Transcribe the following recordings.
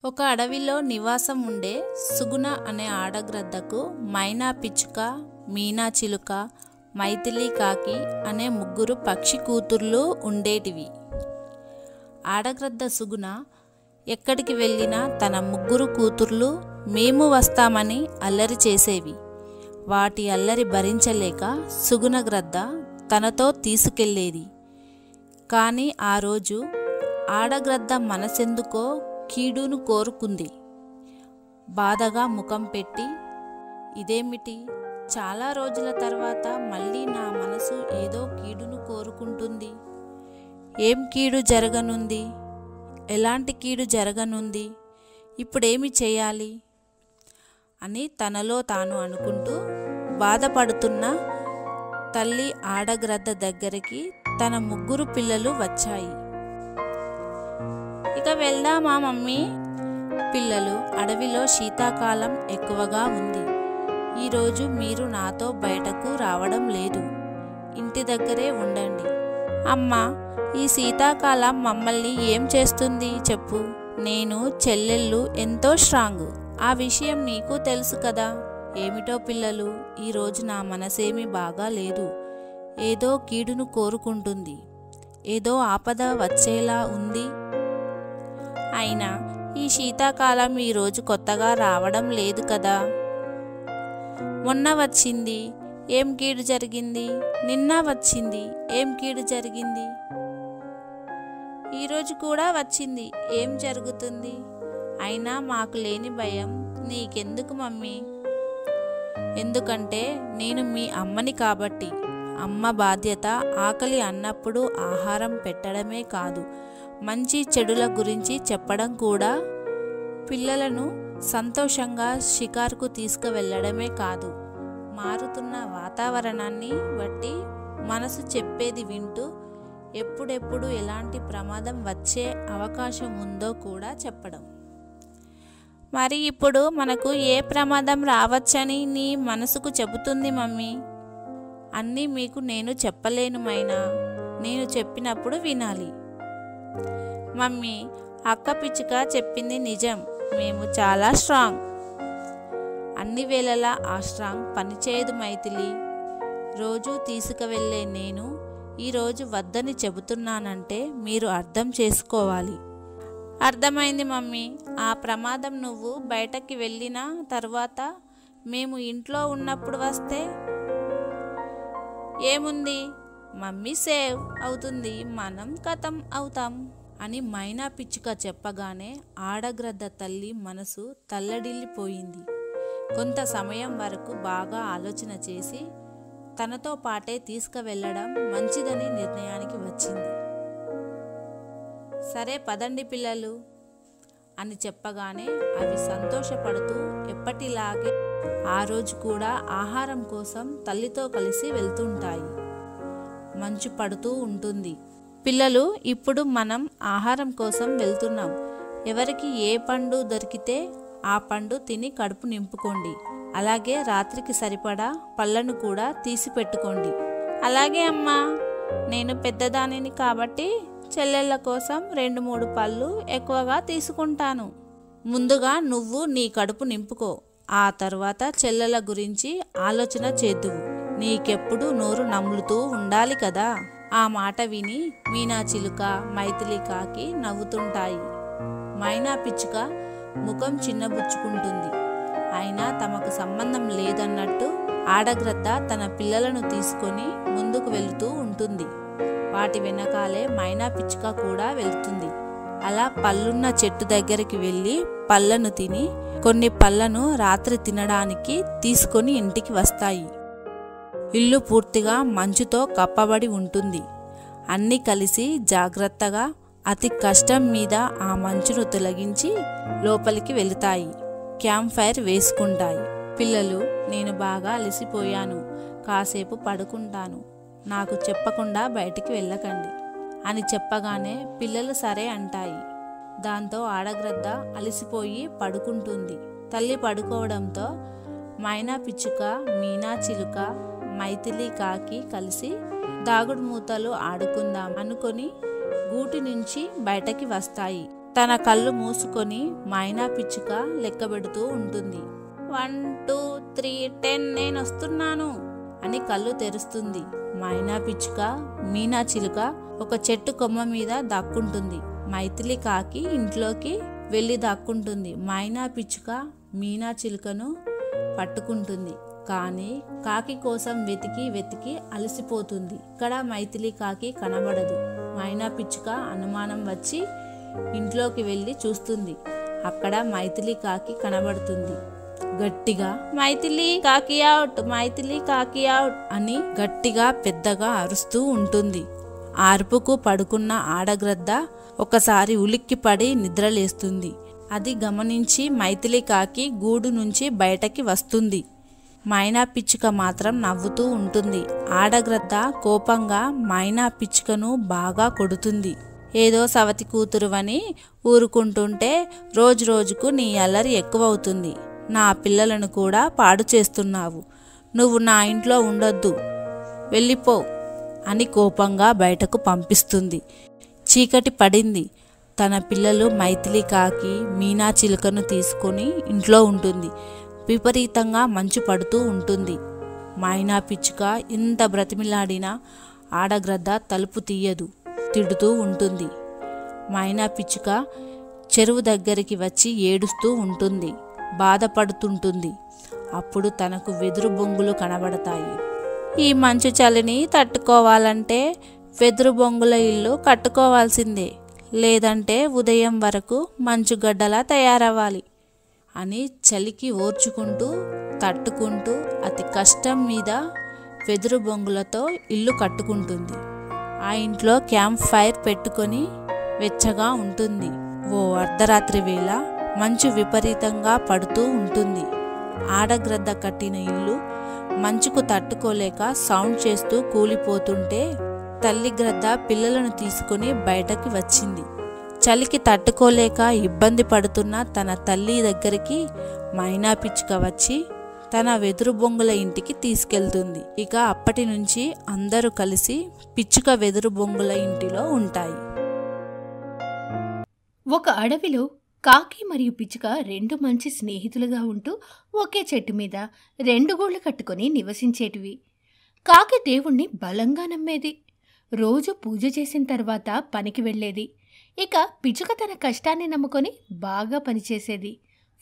ఒక అడవిలో నివాసం ఉండే సుగుణ అనే ఆడగ్రద్దకు మైనా పిచ్చుక, మీనా చిలుక, మైథిలి కాకి అనే ముగ్గురు పక్షి కూతుర్లు ఉండేటివి. ఆడగ్రద్ద సుగుణ ఎక్కడికి వెళ్ళినా తన ముగ్గురు కూతుర్లు మేము వస్తామని అల్లరి చేసేవి. వాటి అల్లరి భరించలేక సుగుణ గ్రద్ద తనతో తీసుకెళ్ళేది. కానీ ఆ రోజు ఆడగ్రద్ద మనసెందుకో కీడును కోరుకుంది. బాధగా ముఖం పెట్టి, ఇదేమిటి, చాలా రోజుల తర్వాత మళ్ళీ నా మనసు ఏదో కీడును కోరుకుంటుంది. ఏం కీడు జరగనుంది? ఎలాంటి కీడు జరగనుంది? ఇప్పుడేమి చేయాలి అని తనలో తాను అనుకుంటూ బాధపడుతున్న తల్లి ఆడగ్రద్ద దగ్గరికి తన ముగ్గురు పిల్లలు వచ్చాయి. ఇక వెళ్దామా మమ్మీ? పిల్లలు, అడవిలో శీతాకాలం ఎక్కువగా ఉంది. ఈరోజు మీరు నాతో బయటకు రావడం లేదు. ఇంటి దగ్గరే ఉండండి. అమ్మా, ఈ శీతాకాలం మమ్మల్ని ఏం చేస్తుంది చెప్పు? నేను చెల్లెళ్ళు ఎంతో స్ట్రాంగ్. ఆ విషయం నీకు తెలుసు కదా. ఏమిటో పిల్లలు, ఈరోజు నా మనసేమీ బాగా లేదు. ఏదో కీడును కోరుకుంటుంది. ఏదో ఆపద వచ్చేలా ఉంది. అయినా ఈ శీతాకాలం ఈరోజు కొత్తగా రావడం లేదు కదా. మొన్న వచ్చింది, ఏం కీడు జరిగింది? నిన్న వచ్చింది, ఏం కీడు జరిగింది? ఈరోజు కూడా వచ్చింది, ఏం జరుగుతుంది? అయినా మాకు లేని భయం నీకెందుకు మమ్మీ? ఎందుకంటే నేను మీ అమ్మని కాబట్టి. అమ్మ బాధ్యత ఆకలి అన్నప్పుడు ఆహారం పెట్టడమే కాదు, మంచి చెడుల గురించి చెప్పడం కూడా. పిల్లలను సంతోషంగా షికారుకు తీసుకువెళ్ళడమే కాదు, మారుతున్న వాతావరణాన్ని బట్టి మనసు చెప్పేది వింటూ ఎప్పుడెప్పుడు ఎలాంటి ప్రమాదం వచ్చే అవకాశం ఉందో కూడా చెప్పడం. మరి ఇప్పుడు మనకు ఏ ప్రమాదం రావచ్చని నీ మనసుకు చెబుతుంది మమ్మీ? అన్నీ మీకు నేను చెప్పలేను మైనా. నేను చెప్పినప్పుడు వినాలి. మమ్మీ, అక్క పిచ్చుక చెప్పింది నిజం. మేము చాలా స్ట్రాంగ్. అన్ని వేళలా ఆ స్ట్రాంగ్ పనిచేయదు మైథిలి. రోజు తీసుకువెళ్ళే నేను ఈరోజు వద్దని చెబుతున్నానంటే మీరు అర్థం చేసుకోవాలి. అర్థమైంది మమ్మీ. ఆ ప్రమాదం నువ్వు బయటకి వెళ్ళిన తర్వాత మేము ఇంట్లో ఉన్నప్పుడు వస్తే ఏముంది, మమ్మీ సేవ్ అవుతుంది, మనం ఖతం అవుతాం అని మైనా పిచ్చుక చెప్పగానే ఆడగ్రద్ద తల్లి మనసు తల్లడిల్లిపోయింది. కొంత సమయం వరకు బాగా ఆలోచన చేసి తనతో పాటే తీసుకువెళ్ళడం మంచిదని నిర్ణయానికి వచ్చింది. సరే పదండి పిల్లలు అని చెప్పగానే అవి సంతోషపడుతూ ఎప్పటిలాగే ఆ రోజు కూడా ఆహారం కోసం తల్లితో కలిసి వెళ్తుంటాయి. మంచు పడుతూ ఉంటుంది. పిల్లలు, ఇప్పుడు మనం ఆహారం కోసం వెళ్తున్నాం. ఎవరికి ఏ పండు దొరికితే ఆ పండు తిని కడుపు నింపుకోండి. అలాగే రాత్రికి సరిపడా పళ్ళను కూడా తీసి పెట్టుకోండి. అలాగే అమ్మా. నేను పెద్దదానిని కాబట్టి చెల్లెళ్ళ కోసం 2-3 పళ్ళు ఎక్కువగా తీసుకుంటాను. ముందుగా నువ్వు నీ కడుపు నింపుకో. ఆ తర్వాత చెల్లెల గురించి ఆలోచన చేద్దువు. నీకెప్పుడు నోరు నములుతూ ఉండాలి కదా. ఆ మాట విని మీనా చిలుక, మైథిలి కాకి నవ్వుతుంటాయి. మైనా పిచ్చుక ముఖం చిన్నబుచ్చుకుంటుంది. అయినా తమకు సంబంధం లేదన్నట్టు ఆడగ్రద్ద తన పిల్లలను తీసుకొని ముందుకు వెళుతూ ఉంటుంది. వాటి వెనకాలే మైనా పిచ్చుక కూడా వెళ్తుంది. అలా పళ్ళున్న చెట్టు దగ్గరికి వెళ్ళి పళ్ళను తిని కొన్ని పళ్ళను రాత్రి తినడానికి తీసుకొని ఇంటికి వస్తాయి. ఇల్లు పూర్తిగా మంచుతో కప్పబడి ఉంటుంది. అన్నీ కలిసి జాగ్రత్తగా అతి కష్టం మీద ఆ మంచును తొలగించి లోపలికి వెళుతాయి. Camp fire వేసుకుంటాయి. పిల్లలు, నేను బాగా అలసిపోయాను, కాసేపు పడుకుంటాను. నాకు చెప్పకుండా బయటికి వెళ్ళకండి అని చెప్పగానే పిల్లలు సరే అంటాయి. దాంతో ఆడగ్రద్ద అలసిపోయి పడుకుంటుంది. తల్లి పడుకోవడంతో మైనా పిచ్చుక, మీనా చిలుక, మైథిలి కాకి కలిసి దాగుడు మూతలు ఆడుకుందాం అనుకొని గూటి నుంచి బయటకి వస్తాయి. తన కళ్ళు మూసుకొని మైనా పిచ్చుక లెక్కబెడుతూ ఉంటుంది. 1 2 3 10 నేను వస్తున్నాను అని కళ్ళు తెరుస్తుంది. మైనా పిచ్చుక మీనా చిలుక ఒక చెట్టు కొమ్మ మీద దాక్కుంటుంది. మైథిలి కాకి ఇంట్లోకి వెళ్ళి దాక్కుంటుంది. మైనా పిచ్చుక మీనా చిలుకను పట్టుకుంటుంది. కానీ కాకి కోసం వెతికి వెతికి అలసిపోతుంది. ఇక్కడ మైథిలి కాకి కనబడదు. మైనా పిచ్చుక అనుమానం వచ్చి ఇంట్లోకి వెళ్ళి చూస్తుంది. అక్కడ మైథిలి కాకి కనబడుతుంది. గట్టిగా మైథిలి కాకి అవుట్, మైథిలి కాకి అవుట్ అని గట్టిగా పెద్దగా అరుస్తూ ఉంటుంది. ఆ అరుపుకు పడుకున్న ఆడగ్రద్ద ఒకసారి ఉలిక్కిపడి నిద్రలేస్తుంది. అది గమనించి మైథిలి కాకి గూడు నుంచి బయటకి వస్తుంది. మైనా పిచ్చుక మాత్రం నవ్వుతూ ఉంటుంది. ఆడగ్రద్ద కోపంగా మైనా పిచ్చుకను బాగా కొడుతుంది. ఏదో సవతి కూతురువని ఊరుకుంటుంటే రోజు రోజుకు నీ అల్లరి ఎక్కువవుతుంది. నా పిల్లలను కూడా పాడు చేస్తున్నావు. నువ్వు నా ఇంట్లో ఉండొద్దు, వెళ్ళిపో అని కోపంగా బయటకు పంపిస్తుంది. చీకటి పడింది. తన పిల్లలు మైథిలి కాకి మీనా చిలుకను తీసుకొని ఇంట్లో ఉంటుంది. విపరీతంగా మంచు పడుతూ ఉంటుంది. మైనా పిచ్చుక ఎంత బ్రతిమిలాడినా ఆడగ్రద్ద తలుపు తీయదు, తిడుతూ ఉంటుంది. మైనా పిచ్చుక చెరువు దగ్గరికి వచ్చి ఏడుస్తూ ఉంటుంది, బాధపడుతుంటుంది. అప్పుడు తనకు వెదురు బొంగులు కనబడతాయి. ఈ మంచు చలిని తట్టుకోవాలంటే వెదురు బొంగుల ఇల్లు కట్టుకోవాల్సిందే, లేదంటే ఉదయం వరకు మంచుగడ్డలా తయారవ్వాలి అని చలికి ఓర్చుకుంటూ తట్టుకుంటూ అతి కష్టం మీద వెదురు బొంగులతో ఇల్లు కట్టుకుంటుంది. ఆ ఇంట్లో క్యాంప్ ఫైర్ పెట్టుకొని వెచ్చగా ఉంటుంది. ఓ అర్ధరాత్రి వేళ మంచు విపరీతంగా పడుతూ ఉంటుంది. ఆడగ్రద్ద కట్టిన ఇల్లు మంచుకు తట్టుకోలేక సౌండ్ చేస్తూ కూలిపోతుంటే తల్లి గ్రద్ద పిల్లలను తీసుకుని బయటకి వచ్చింది. చలికి తట్టుకోలేక ఇబ్బంది పడుతున్న తన తల్లి దగ్గరికి మైనా పిచ్చుక వచ్చి తన వెదురు బొంగుల ఇంటికి తీసుకెళ్తుంది. ఇక అప్పటి నుంచి అందరూ కలిసి పిచ్చుక వెదురు బొంగుల ఇంటిలో ఉంటాయి. ఒక అడవిలో కాకి మరియు పిచ్చుక రెండు మంచి స్నేహితులుగా ఉంటూ ఒకే చెట్టు మీద రెండు గూళ్ళు కట్టుకొని నివసించేటివి. కాకి దేవుణ్ణి బలంగా నమ్మేది. రోజు పూజ చేసిన తర్వాత పనికి వెళ్ళేది. ఇక పిచ్చుక తన కష్టాన్ని నమ్ముకొని బాగా పనిచేసేది.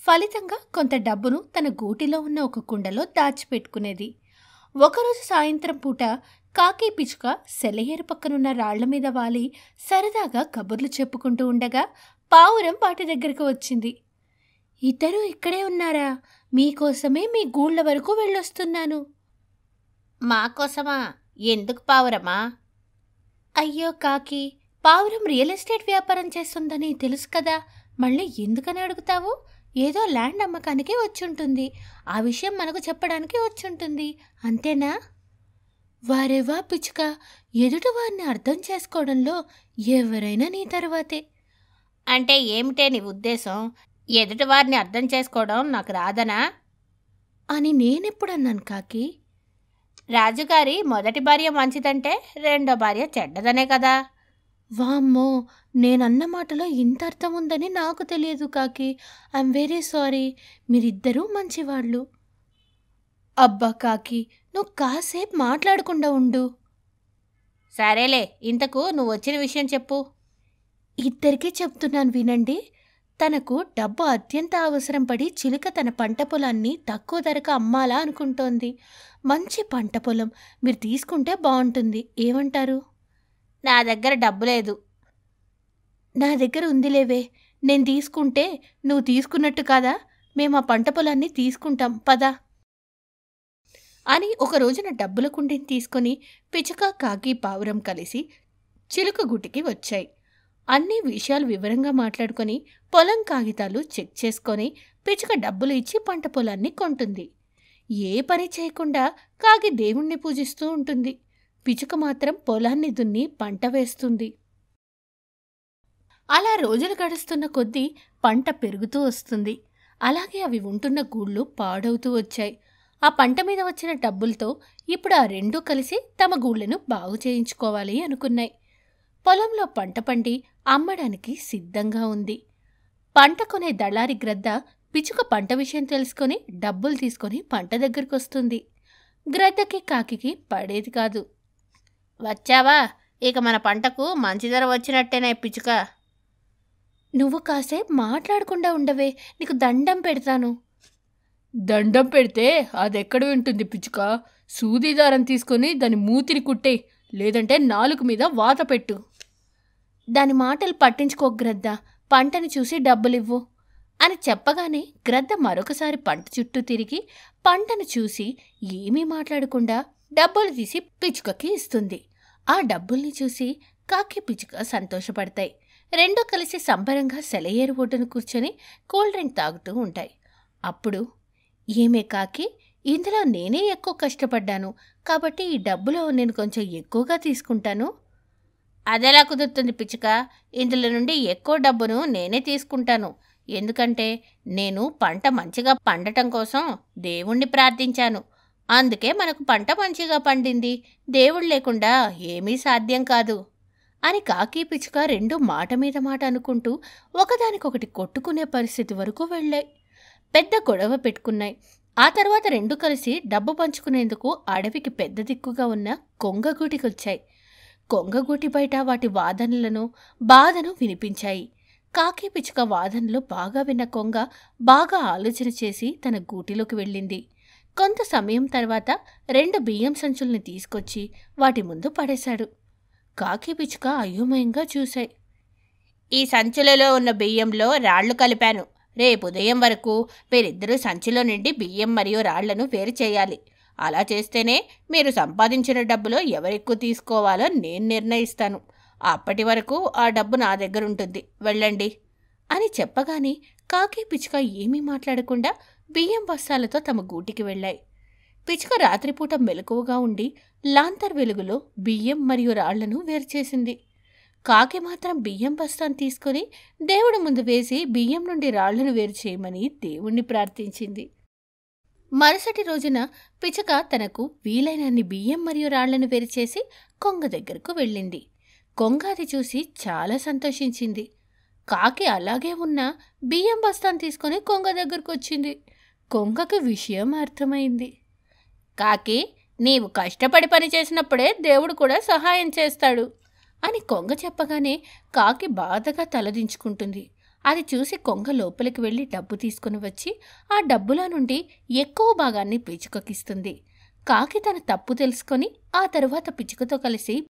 ఫలితంగా కొంత డబ్బును తన గూటిలో ఉన్న ఒక కుండలో దాచిపెట్టుకునేది. ఒకరోజు సాయంత్రం పూట కాకి పిచ్చుక సెలయేరు పక్కనున్న రాళ్ల మీద వాలి సరదాగా కబుర్లు చెప్పుకుంటూ ఉండగా పావురం వాటి దగ్గరకు వచ్చింది. ఇద్దరూ ఇక్కడే ఉన్నారా? మీకోసమే మీ గూళ్ళ వరకు వెళ్ళొస్తున్నాను. మాకోసమా? ఎందుకు పావురమా? అయ్యో కాకి, పావురం రియల్ ఎస్టేట్ వ్యాపారం చేస్తుందని తెలుసు కదా, మళ్ళీ ఎందుకని అడుగుతావు? ఏదో ల్యాండ్ అమ్మకానికి వచ్చుంటుంది. ఆ విషయం మనకు చెప్పడానికి వచ్చుంటుంది, అంతేనా? వారేవా పిచ్చుక, ఎదుటి వారిని అర్థం చేసుకోవడంలో ఎవరైనా నీ తర్వాతే. అంటే ఏమిటే నీ ఉద్దేశం? ఎదుటివారిని అర్థం చేసుకోవడం నాకు రాదనా అని నేనెప్పుడన్నాను కాకి? రాజుగారి మొదటి భార్య మంచిదంటే రెండో భార్య చెడ్డదనే కదా. వామ్మో, నేనన్న మాటలో ఇంత అర్థం ఉందని నాకు తెలియదు కాకి. I'm very sorry. మీరిద్దరూ మంచివాళ్ళు. అబ్బా కాకి, నువ్వు కాసేపు మాట్లాడకుండా ఉండు. సరేలే, ఇంతకు నువ్వు వచ్చిన విషయం చెప్పు. ఇద్దరికీ చెప్తున్నాను వినండి. తనకు డబ్బు అత్యంత అవసరం పడి చిలుక తన పంట పొలాన్ని తక్కువ ధరకు అమ్మాలా అనుకుంటోంది. మంచి పంట పొలం మీరు తీసుకుంటే బాగుంటుంది, ఏమంటారు? నా దగ్గర డబ్బు లేదు. నా దగ్గర ఉందిలేవే. నేను తీసుకుంటే నువ్వు తీసుకున్నట్టు కాదా? మేము ఆ పంట పొలాన్ని తీసుకుంటాం, పదా అని ఒక రోజున డబ్బుల కుండీని తీసుకొని పిచ్చుక కాకి పావురం కలిసి చిలుక గుటికి వచ్చాయి. అన్ని విషయాలు వివరంగా మాట్లాడుకొని పొలం కాగితాలు చెక్ చేసుకొని పిచ్చుక డబ్బులు ఇచ్చి పంట పొలాన్ని కొంటుంది. ఏ పని చేయకుండా కాకి దేవుణ్ణి పూజిస్తూ ఉంటుంది. పిచ్చుక మాత్రం పొలాన్ని దున్ని పంట వేస్తుంది. అలా రోజులు గడుస్తున్న కొద్దీ పంట పెరుగుతూ వస్తుంది. అలాగే అవి ఉంటున్న గూళ్ళు పాడవుతూ వచ్చాయి. ఆ పంట మీద వచ్చిన డబ్బులతో ఇప్పుడు ఆ రెండూ కలిసి తమ గూళ్ళను బాగు చేయించుకోవాలి అనుకున్నాయి. పొలంలో పంట పండి అమ్మడానికి సిద్ధంగా ఉంది. పంట కొనే దళారి గ్రద్ద పిచ్చుక పంట విషయం తెలుసుకొని డబ్బులు తీసుకొని పంట దగ్గరకొస్తుంది. గ్రద్దకి కాకికి పడేది కాదు. వచ్చావా? ఇక మన పంటకు మంచి ధర వచ్చినట్టేనే పిచ్చుక. నువ్వు కాసేపు మాట్లాడకుండా ఉండవే, నీకు దండం పెడతాను. దండం పెడితే అదెక్కడ వింటుంది పిచ్చుక? సూది దారం తీసుకొని దాని మూతిని కుట్టే, లేదంటే నాలుగు మీద వాత పెట్టు. దాని మాటలు పట్టించుకో గ్రద్ద, పంటని చూసి డబ్బులివ్వు అని చెప్పగానే గ్రద్ద మరొకసారి పంట చుట్టూ తిరిగి పంటను చూసి ఏమీ మాట్లాడకుండా డబ్బులు తీసి పిచ్చుకకి ఇస్తుంది. ఆ డబ్బుల్ని చూసి కాకి పిచ్చుక సంతోషపడతాయి. రెండూ కలిసి సంబరంగా సెలయేరు ఒడ్డున కూర్చొని కూల్ డ్రింక్ తాగుతూ ఉంటాయి. అప్పుడు, ఏమే కాకి, ఇందులో నేనే ఎక్కువ కష్టపడ్డాను కాబట్టి ఈ డబ్బులో నేను కొంచెం ఎక్కువగా తీసుకుంటాను. అదెలా కుదురుతుంది పిచ్చుక? ఇందులో నుండి ఎక్కువ డబ్బును నేనే తీసుకుంటాను. ఎందుకంటే నేను పంట మంచిగా పండటం కోసం దేవుణ్ణి ప్రార్థించాను. అందుకే మనకు పంట మంచిగా పండింది. దేవుడు లేకుండా ఏమీ సాధ్యం కాదు అని కాకి పిచ్చుక రెండు మాట మీద మాట అనుకుంటూ ఒకదానికొకటి కొట్టుకునే పరిస్థితి వరకు వెళ్ళాయి. పెద్ద గొడవ పెట్టుకున్నాయి. ఆ తర్వాత రెండు కలిసి డబ్బు పంచుకునేందుకు అడవికి పెద్ద దిక్కుగా ఉన్న కొంగగూటికొచ్చాయి. కొంగగూటి బయట వాటి వాదనలను బాధను వినిపించాయి. కాకి పిచ్చుక వాదనలు బాగా విన్న కొంగ బాగా ఆలోచన చేసి తన గూటిలోకి వెళ్ళింది. కొంత సమయం తర్వాత రెండు బియ్యం సంచుల్ని తీసుకొచ్చి వాటి ముందు పడేశాడు. కాకి పిచ్చుక అయోమయంగా చూశాయి. ఈ సంచులలో ఉన్న బియ్యంలో రాళ్లు కలిపాను. రేపు ఉదయం వరకు మీరిద్దరూ సంచిలో నుండి బియ్యం మరియు రాళ్లను వేరు చేయాలి. అలా చేస్తేనే మీరు సంపాదించిన డబ్బులో ఎవరెక్కువ తీసుకోవాలో నేను నిర్ణయిస్తాను. అప్పటి వరకు ఆ డబ్బు నా దగ్గర ఉంటుంది. వెళ్ళండి అని చెప్పగానే కాకి పిచ్చుక ఏమీ మాట్లాడకుండా బియ్యం బస్తాలతో తమ గూటికి వెళ్ళాయి. పిచ్చుక రాత్రిపూట మెలకువగా ఉండి లాంతర్ వెలుగులో బియ్యం మరియు రాళ్లను వేరుచేసింది. కాకి మాత్రం బియ్యం బస్తాను తీసుకొని దేవుడి ముందు వేసి బియ్యం నుండి రాళ్లను వేరు చేయమని దేవుణ్ణి ప్రార్థించింది. మరుసటి రోజున పిచ్చుక తనకు వీలైనన్ని బియ్యం మరియు రాళ్లను వేరుచేసి కొంగ దగ్గరకు వెళ్ళింది. కొంగ అది చూసి చాలా సంతోషించింది. కాకి అలాగే ఉన్న బియ్యం బస్తాను తీసుకొని కొంగ దగ్గరకు వచ్చింది. కొంగకు విషయం అర్థమైంది. కాకి, నీవు కష్టపడి పని చేసినప్పుడే దేవుడు కూడా సహాయం చేస్తాడు అని కొంగ చెప్పగానే కాకి బాధగా తలదించుకుంటుంది. అది చూసి కొంగ లోపలికి వెళ్ళి డబ్బు తీసుకుని వచ్చి ఆ డబ్బులో నుండి ఎక్కువ భాగాన్ని పిచ్చుకకిస్తుంది. కాకి తన తప్పు తెలుసుకొని ఆ తరువాత పిచ్చుకతో కలిసి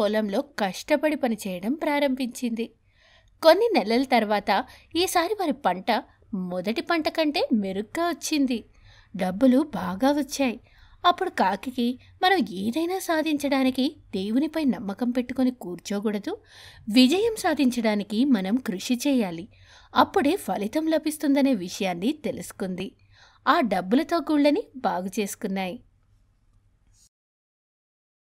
పొలంలో కష్టపడి పనిచేయడం ప్రారంభించింది. కొన్ని నెలల తర్వాత ఈసారి వారి పంట మొదటి పంట కంటే మెరుగ్గా వచ్చింది. డబ్బులు బాగా వచ్చాయి. అప్పుడు కాకికి మనం ఏదైనా సాధించడానికి దేవునిపై నమ్మకం పెట్టుకొని కూర్చోకూడదు. విజయం సాధించడానికి మనం కృషి చేయాలి. అప్పుడే ఫలితం లభిస్తుందనే విషయాన్ని తెలుసుకుంది. ఆ డబ్బులతో గుళ్ళని బాగు చేసుకున్నాయి.